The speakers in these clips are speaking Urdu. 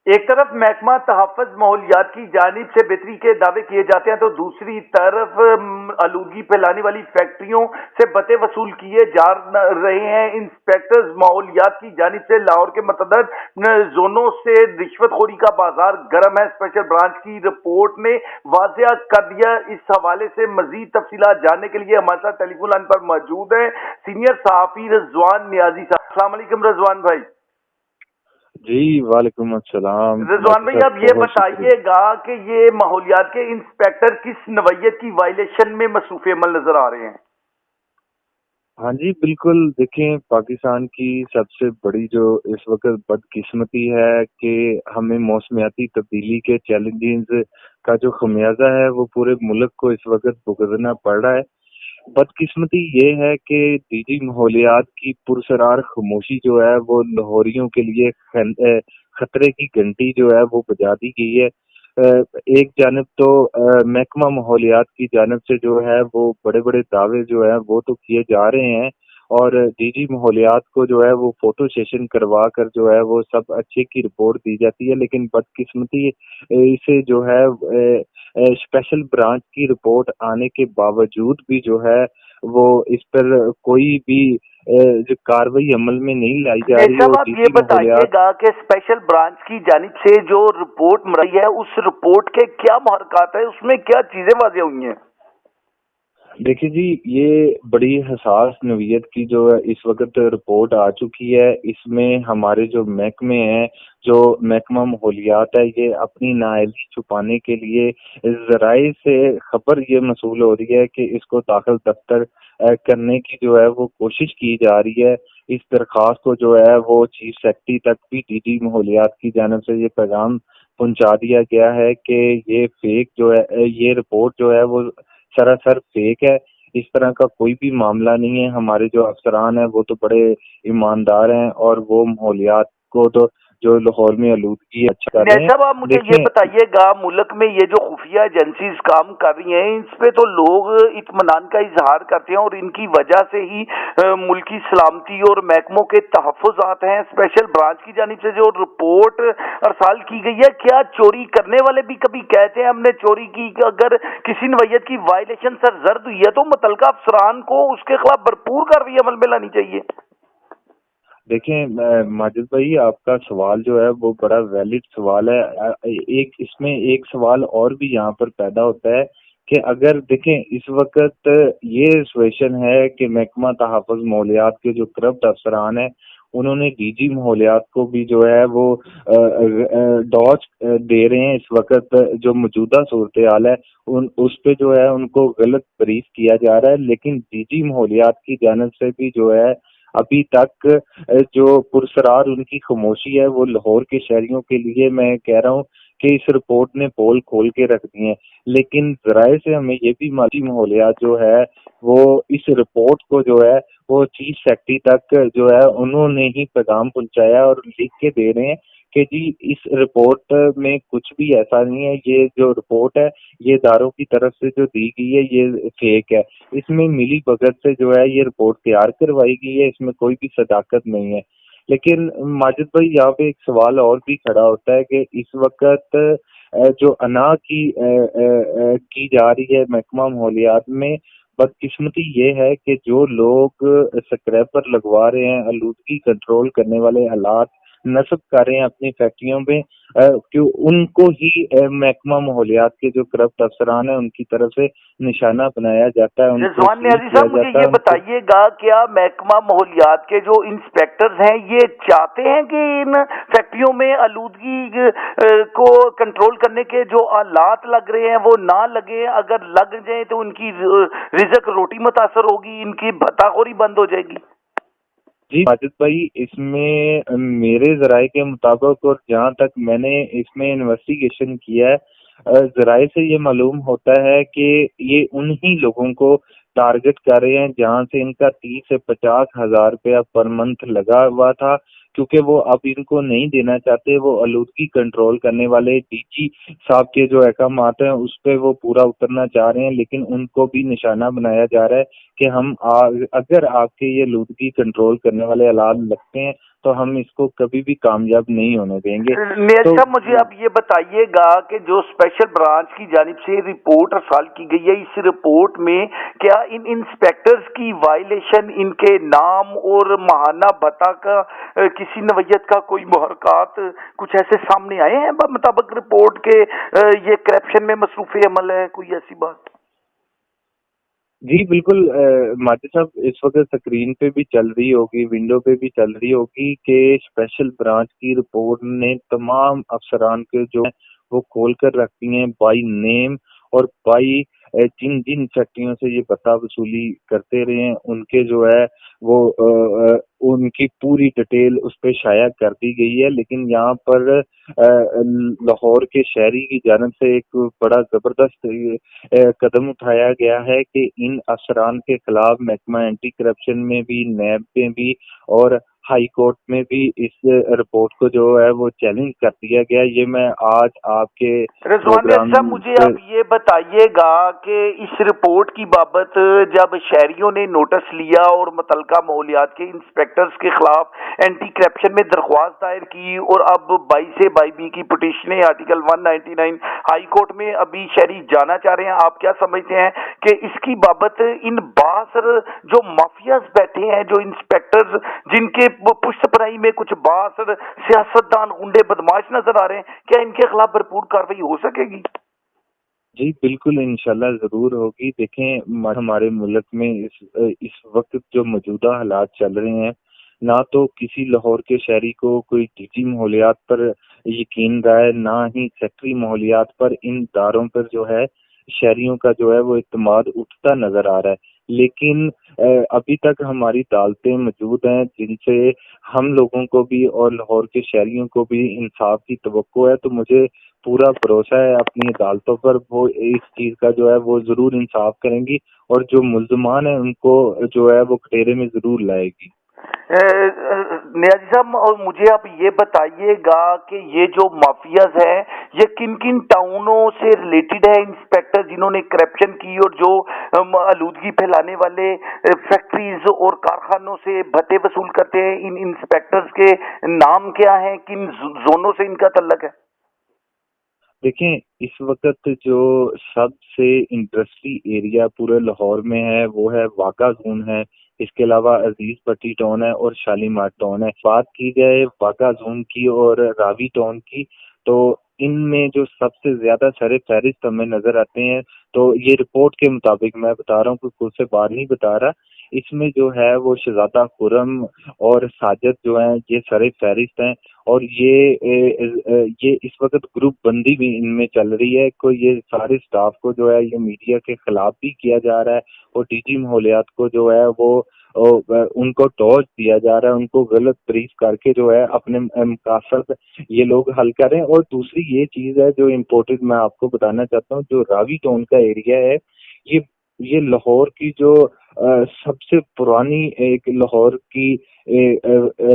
ایک طرف محکمہ تحفظ ماحولیات کی جانب سے بہتری کے دعوے کیے جاتے ہیں تو دوسری طرف آلودگی پھیلانے والی فیکٹریوں سے بتے وصول کیے جا رہے ہیں۔ انسپیکٹرز ماحولیات کی جانب سے لاہور کے متعدد زونوں سے رشوت خوری کا بازار گرم ہے۔ اسپیشل برانچ کی رپورٹ نے واضح کر دیا۔ اس حوالے سے مزید تفصیلات جاننے کے لیے ہمارے ساتھ ٹیلی فون لائن پر موجود ہیں سینئر صحافی رضوان نیازی صاحب۔ السلام علیکم رضوان بھائی۔ جی وعلیکم السلام۔ رضوان بھائی اب یہ بتائیے گا کہ یہ ماحولیات کے انسپیکٹر کس نوعیت کی وائلیشن میں مصروف عمل نظر آ رہے ہیں؟ ہاں جی بالکل، دیکھیں پاکستان کی سب سے بڑی جو اس وقت بدقسمتی ہے کہ ہمیں موسمیاتی تبدیلی کے چیلنجز کا جو خمیازہ ہے وہ پورے ملک کو اس وقت بھگتنا پڑ رہا ہے۔ بدقسمتی یہ ہے کہ ڈی جی ماحولیات کی پرسرار خاموشی جو ہے وہ لاہوریوں کے لیے خطرے کی گھنٹی جو ہے وہ بجا دی گئی ہے۔ ایک جانب تو محکمہ ماحولیات کی جانب سے جو ہے وہ بڑے بڑے دعوے جو ہے وہ تو کیے جا رہے ہیں، اور ڈی جی ماحولیات کو جو ہے وہ فوٹو سیشن کروا کر جو ہے وہ سب اچھے کی رپورٹ دی جاتی ہے، لیکن بدقسمتی اسے جو ہے اسپیشل برانچ کی رپورٹ آنے کے باوجود بھی جو ہے وہ اس پر کوئی بھی جو کاروائی عمل میں نہیں لائی جا رہی ہے۔ صاحب آپ یہ بتائیے گا کہ اسپیشل برانچ کی جانب سے جو رپورٹ مری ہے اس رپورٹ کے کیا محرکات ہیں، اس میں کیا چیزیں واضح ہوئی ہیں؟ دیکھیے جی، یہ بڑی حساس نوعیت کی جو ہے اس وقت رپورٹ آ چکی ہے۔ اس میں ہمارے جو محکمے ہیں، جو محکمہ ماحولیات ہے، یہ اپنی نااہلی چھپانے کے لیے ذرائع سے خبر یہ موصول ہو رہی ہے کہ اس کو داخل دفتر کرنے کی جو ہے وہ کوشش کی جا رہی ہے۔ اس درخواست کو جو ہے وہ چیف سیکرٹری تک بھی ڈی جی ماحولیات کی جانب سے یہ پیغام پہنچا دیا گیا ہے کہ یہ فیک جو ہے، یہ رپورٹ جو ہے وہ سراسر فیک ہے، اس طرح کا کوئی بھی معاملہ نہیں ہے۔ ہمارے جو افسران ہیں وہ تو بڑے ایماندار ہیں اور وہ ماحولیات کو تو جو لاہور میں آلودگی اچھا کر رہے ہیں۔ صاحب آپ مجھے یہ بتائیے گا، ملک میں یہ جو خفیہ ایجنسیز کام کر رہی ہیں اس پہ تو لوگ اطمینان کا اظہار کرتے ہیں اور ان کی وجہ سے ہی ملکی سلامتی اور محکموں کے تحفظات ہیں۔ اسپیشل برانچ کی جانب سے جو رپورٹ ارسال کی گئی ہے، کیا چوری کرنے والے بھی کبھی کہتے ہیں ہم نے چوری کی؟ اگر کسی نوعیت کی وائلیشن سرزد ہوئی ہے تو متعلقہ افسران کو اس کے خلاف بھرپور کارروائی عمل میں لانی چاہیے۔ دیکھیں ماجد بھائی، آپ کا سوال جو ہے وہ بڑا ویلڈ سوال ہے۔ اس میں ایک سوال اور بھی یہاں پر پیدا ہوتا ہے کہ اگر دیکھیں اس وقت یہ سچویشن ہے کہ محکمہ تحفظ ماحولیات کے جو کرپٹ افسران ہیں انہوں نے ڈی جی ماحولیات کو بھی جو ہے وہ ڈاج دے رہے ہیں۔ اس وقت جو موجودہ صورتحال ہے اس پہ جو ہے ان کو غلط بریف کیا جا رہا ہے، لیکن ڈی جی ماحولیات کی جانب سے بھی جو ہے ابھی تک جو پرسرار ان کی خاموشی ہے وہ لاہور کے شہریوں کے لیے میں کہہ رہا ہوں کہ اس رپورٹ نے پول کھول کے رکھ دی ہیں، لیکن ذرائع سے ہمیں یہ بھی ماحولیات جو ہے وہ اس رپورٹ کو جو ہے وہ چیف سیکرٹری تک جو ہے انہوں نے ہی پیغام پہنچایا اور لکھ کے دے رہے ہیں کہ جی اس رپورٹ میں کچھ بھی ایسا نہیں ہے، یہ جو رپورٹ ہے یہ اداروں کی طرف سے جو دی گئی ہے یہ فیک ہے، اس میں ملی بھگت سے جو ہے یہ رپورٹ تیار کروائی گئی ہے، اس میں کوئی بھی صداقت نہیں ہے۔ لیکن ماجد بھائی یہاں پہ ایک سوال اور بھی کھڑا ہوتا ہے کہ اس وقت جو انا کی جا رہی ہے محکمہ ماحولیات میں، بدقسمتی یہ ہے کہ جو لوگ سکریپر لگوا رہے ہیں، آلودگی کنٹرول کرنے والے آلات نصب کر رہے ہیں اپنی فیکٹریوں میں، کہ ان کو ہی محکمہ ماحولیات کے جو کرپٹ افسران ہیں ان کی طرف سے نشانہ بنایا جاتا ہے۔ رضوان نیازی صاحب مجھے یہ بتائیے گا، کیا محکمہ ماحولیات کے جو انسپیکٹرز ہیں یہ چاہتے ہیں کہ ان فیکٹریوں میں آلودگی کو کنٹرول کرنے کے جو آلات لگ رہے ہیں وہ نہ لگے؟ اگر لگ جائیں تو ان کی رزق روٹی متاثر ہوگی، ان کی بھتہ خوری بند ہو جائے گی؟ جی ماجد بھائی، اس میں میرے ذرائع کے مطابق اور جہاں تک میں نے اس میں انویسٹیگیشن کیا ہے، ذرائع سے یہ معلوم ہوتا ہے کہ یہ انہی لوگوں کو ٹارگٹ کر رہے ہیں جہاں سے ان کا 30 سے 50 ہزار روپیہ پر منتھ لگا ہوا تھا، کیونکہ وہ اب ان کو نہیں دینا چاہتے۔ وہ آلودگی کنٹرول کرنے والے ڈی جی صاحب کے جو احکامات ہیں اس پہ وہ پورا اترنا چاہ رہے ہیں، لیکن ان کو بھی نشانہ بنایا جا رہا ہے کہ ہم اگر آپ کے یہ آلودگی کنٹرول کرنے والے آلات لگتے ہیں تو ہم اس کو کبھی بھی کامیاب نہیں ہونے دیں گے. نیاز تو صاحب مجھے آپ یہ بتائیے گا کہ جو اسپیشل برانچ کی جانب سے رپورٹ ارسال کی گئی ہے، اس رپورٹ میں کیا ان انسپیکٹرز کی وائلیشن، ان کے نام اور ماہانہ بھتہ کا کسی نوعیت کا کوئی محرکات کچھ ایسے سامنے آئے ہیں مطابق رپورٹ کے یہ کرپشن میں مصروف عمل ہے، کوئی ایسی بات؟ جی بالکل ماجد صاحب، اس وقت اسکرین پہ بھی چل رہی ہوگی، ونڈو پہ بھی چل رہی ہوگی کہ اسپیشل برانچ کی رپورٹ نے تمام افسران کے جو وہ کھول کر رکھتی ہیں بائی نیم اور بائی جن جن فیکٹریوں سے یہ بتا وصولی کرتے رہے ہیں ان کے جو ہے وہ ان کی پوری ڈیٹیل اس پہ شائع کر دی گئی ہے. لیکن یہاں پر لاہور کے شہری کی جانب سے ایک بڑا زبردست قدم اٹھایا گیا ہے کہ ان افسران کے خلاف محکمہ اینٹی کرپشن میں بھی، نیب میں بھی اور ہائی کورٹ میں بھی اس رپورٹ کو جو ہے وہ چیلنج کر دیا گیا. یہ میں آج آپ کے رضوان پروگرام صاحب مجھے آپ یہ بتائیے گا کہ اس رپورٹ کی بابت جب شہریوں نے نوٹس لیا اور متعلقہ ماحولیات کے انسپیکٹرز کے خلاف اینٹی کرپشن میں درخواست دائر کی اور اب 22/22 کی پٹیشنیں آرٹیکل 199 ہائی کورٹ میں ابھی شہری جانا چاہ رہے ہیں، آپ کیا سمجھتے ہیں کہ اس کی بابت ان باثر جو مافیاز بیٹھے ہیں، جو انسپیکٹرز جن کے پشت پرائی میں کچھ باثر سیاستدان غنڈے بدماش نظر آ رہے ہیں، کیا ان کے خلاف بھرپور کارروائی ہو سکے گی؟ جی بالکل انشاءاللہ ضرور ہوگی. دیکھیں ہمارے ملک میں اس وقت جو موجودہ حالات چل رہے ہیں، نہ تو کسی لاہور کے شہری کو کوئی ڈی جی ماحولیات پر یقین رہا ہے، نہ ہی سیکٹری ماحولیات پر. ان داروں پر جو ہے شہریوں کا جو ہے وہ اعتماد اٹھتا نظر آ رہا ہے. لیکن ابھی تک ہماری عدالتیں موجود ہیں جن سے ہم لوگوں کو بھی اور لاہور کے شہریوں کو بھی انصاف کی توقع ہے. تو مجھے پورا بھروسہ ہے اپنی عدالتوں پر، وہ اس چیز کا جو ہے وہ ضرور انصاف کریں گی اور جو ملزمان ہیں ان کو جو ہے وہ کٹہرے میں ضرور لائے گی. نیازی صاحب اور مجھے آپ یہ بتائیے گا کہ یہ جو مافیاز ہیں یہ کن کن ٹاؤنوں سے ریلیٹڈ ہے، انسپیکٹر جنہوں نے کرپشن کی اور جو آلودگی پھیلانے والے فیکٹریز اور کارخانوں سے بھتے وصول کرتے ہیں، ان انسپیکٹرز کے نام کیا ہیں، کن زونوں سے ان کا تعلق ہے؟ دیکھیں اس وقت جو سب سے انڈسٹری ایریا پورے لاہور میں ہے وہ ہے واقع زون ہے، اس کے علاوہ عزیز پٹی ٹاؤن ہے اور شالیمار ٹاؤن ہے. بات کی جائے واقع زون کی اور راوی ٹاؤن کی تو ان میں جو سب سے زیادہ سر فہرست ہمیں نظر آتے ہیں، تو یہ رپورٹ کے مطابق میں بتا رہا ہوں، کوئی خود سے بات نہیں بتا رہا، اس میں جو ہے وہ شہزادہ خرم اور ساجد جو ہیں یہ سر فہرست ہیں. اور یہ اس وقت گروپ بندی بھی ان میں چل رہی ہے. کو یہ سارے سٹاف کو جو ہے یہ میڈیا کے خلاف بھی کیا جا رہا ہے اور ڈی جی ماحولیات کو جو ہے وہ ان کو ٹارچ دیا جا رہا ہے، ان کو غلط بریف کر کے جو ہے اپنے مقاصد یہ لوگ حل کر رہے ہیں. اور دوسری یہ چیز ہے جو امپورٹنٹ میں آپ کو بتانا چاہتا ہوں، جو راوی ٹاؤن کا ایریا ہے یہ لاہور کی جو سب سے پرانی ایک لاہور کی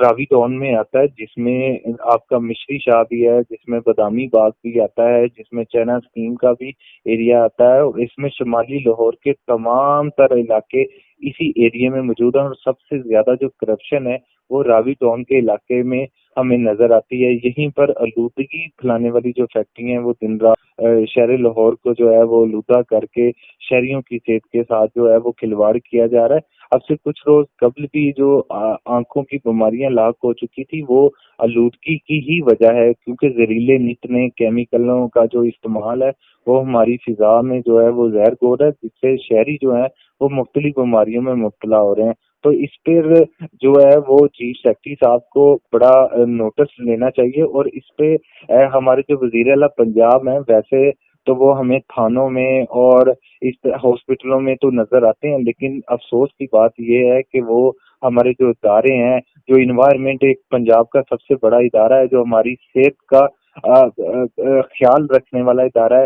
راوی ٹاؤن میں آتا ہے، جس میں آپ کا مشری شاہ بھی ہے، جس میں بادامی باغ بھی آتا ہے، جس میں چینا اسکیم کا بھی ایریا آتا ہے، اور اس میں شمالی لاہور کے تمام تر علاقے اسی ایریا میں موجود ہیں. اور سب سے زیادہ جو کرپشن ہے وہ راوی ٹاؤن کے علاقے میں ہمیں نظر آتی ہے. یہیں پر آلودگی پھیلانے والی جو فیکٹری ہیں وہ دن رات شہر لاہور کو جو ہے وہ آلودہ کر کے شہریوں کی صحت کے ساتھ جو ہے وہ کھلواڑ کیا جا رہا ہے. اب سے کچھ روز قبل بھی جو آنکھوں کی بیماریاں لاحق ہو چکی تھی وہ آلودگی کی ہی وجہ ہے، کیونکہ زہریلے نتنے کیمیکلوں کا جو استعمال ہے وہ ہماری فضا میں جو ہے وہ زہر گھور ہے، جس سے شہری جو ہیں وہ مختلف بیماریوں میں مبتلا ہو رہے ہیں. تو اس پر جو ہے وہ چیف سیکرٹری صاحب کو بڑا نوٹس لینا چاہیے. اور اس پہ ہمارے جو وزیر اعلیٰ پنجاب ہیں ویسے تو وہ ہمیں تھانوں میں اور اس ہاسپٹلوں میں تو نظر آتے ہیں، لیکن افسوس کی بات یہ ہے کہ وہ ہمارے جو ادارے ہیں، جو انوائرمنٹ ایک پنجاب کا سب سے بڑا ادارہ ہے، جو ہماری صحت کا خیال رکھنے والا ادارہ ہے،